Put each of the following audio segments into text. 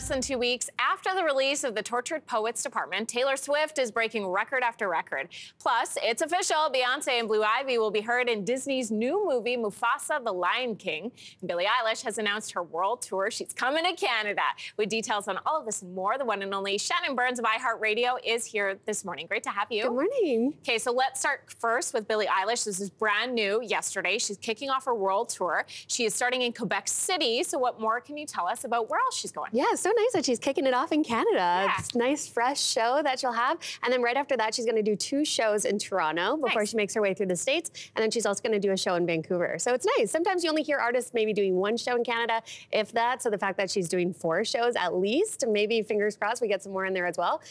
than 2 weeks after the release of the Tortured Poets Department, Taylor Swift is breaking record after record. Plus, it's official, Beyonce and Blue Ivy will be heard in Disney's new movie, Mufasa: The Lion King. Billie Eilish has announced her world tour. She's coming to Canada. With details on all of this and more, the one and only Shannon Burns of iHeartRadio is here this morning. Great to have you. Good morning. Okay, so let's start first with Billie Eilish. This is brand new yesterday. She's kicking off her world tour. She is starting in Quebec City. So what more can you tell us about where else she's going? Yeah, so nice that she's kicking it off in Canada. Yeah. It's a nice, fresh show that she'll have. And then right after that, she's going to do 2 shows in Toronto before she makes her way through the States. And then she's also going to do a show in Vancouver. So it's nice. Sometimes you only hear artists maybe doing 1 show in Canada, if that. So the fact that she's doing 4 shows at least, maybe fingers crossed we get some more in there as well.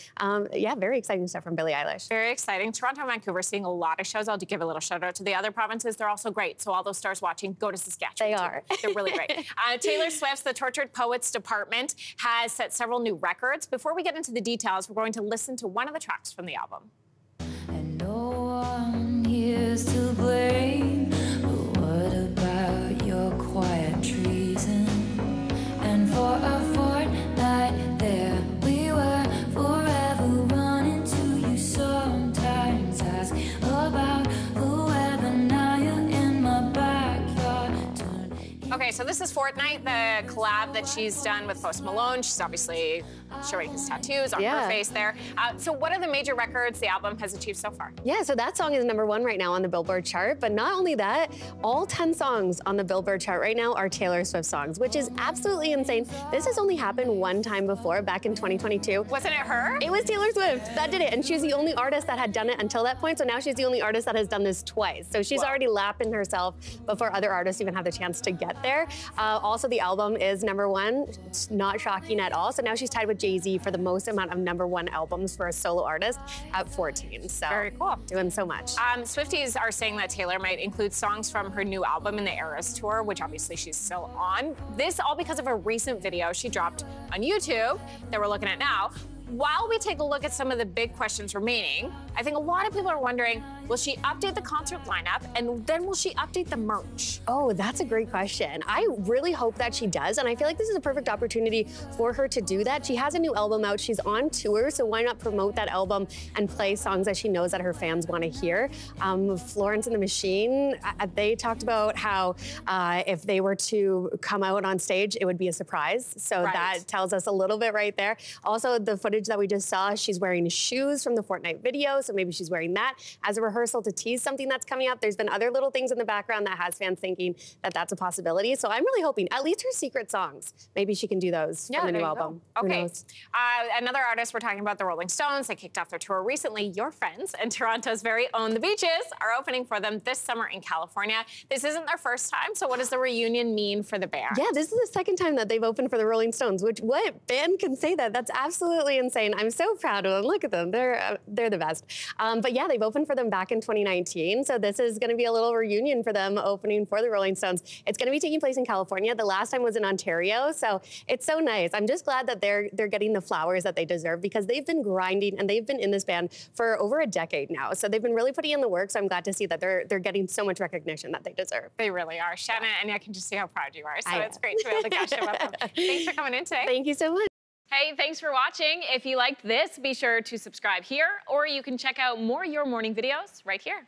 Yeah, very exciting stuff from Billie Eilish. Very exciting. Toronto and Vancouver seeing a lot of shows. I'll give a little shout out to the other provinces. They're also great. So all those stars watching, go to Saskatchewan. They are. They're really great. Taylor Swift's The Tortured Poets Department has set several new records. Before we get into the details, we're going to listen to one of the tracks from the album. And no one here's to blame, but what about your quiet treason? And for a fortnight there we were, forever running to you. Sometimes ask about the weather, now you're in my backyard. Okay, so this is Fortnite, the collab that she's done with Post Malone. She's obviously showing his tattoos on her face there. So what are the major records the album has achieved so far? Yeah, so that song is #1 right now on the Billboard chart. But not only that, all 10 songs on the Billboard chart right now are Taylor Swift songs, which is absolutely insane. This has only happened 1 time before, back in 2022. Wasn't it her? It was Taylor Swift that did it, and she was the only artist that had done it until that point. So now she's the only artist that has done this twice. So she's already lapping herself before other artists even have the chance to get there. Also, the album is #1. It's not shocking at all. So now she's tied with Jay-Z for the most amount of #1 albums for a solo artist at 14. So very cool. Doing so much. Swifties are saying that Taylor might include songs from her new album in the Eras Tour, which obviously she's still on. This all because of a recent video she dropped on YouTube that we're looking at now. While we take a look at some of the big questions remaining, I think a lot of people are wondering, will she update the concert lineup, and then will she update the merch? Oh, that's a great question. I really hope that she does, and I feel like this is a perfect opportunity for her to do that. She has a new album out. She's on tour, so why not promote that album and play songs that she knows that her fans want to hear? Florence and the Machine, they talked about how if they were to come out on stage, it would be a surprise. So that tells us a little bit right there. Also, the footage that we just saw, she's wearing shoes from the Fortnite video, so maybe she's wearing that as a rehearsal to tease something that's coming up. There's been other little things in the background that has fans thinking that that's a possibility. So I'm really hoping, at least her secret songs, maybe she can do those from the new album. Okay. Another artist, we're talking about the Rolling Stones. They kicked off their tour recently. Your friends and Toronto's very own The Beaches are opening for them this summer in California. This isn't their first time, so what does the reunion mean for the band? Yeah, this is the 2nd time that they've opened for the Rolling Stones, which what band can say that? That's absolutely insane. I'm so proud of them. Look at them. They're the best. But yeah, they've opened for them back in 2019. So this is going to be a little reunion for them opening for the Rolling Stones. It's going to be taking place in California. The last time was in Ontario. So it's so nice. I'm just glad that they're getting the flowers that they deserve, because they've been grinding and they've been in this band for over a decade now. So they've been really putting in the work. So I'm glad to see that they're getting so much recognition that they deserve. They really are. Shannon, and I can just see how proud you are. So it's great to be able to catch up with them. Thanks for coming in today. Thank you so much. Hey, thanks for watching. If you liked this, be sure to subscribe here, or you can check out more Your Morning videos right here.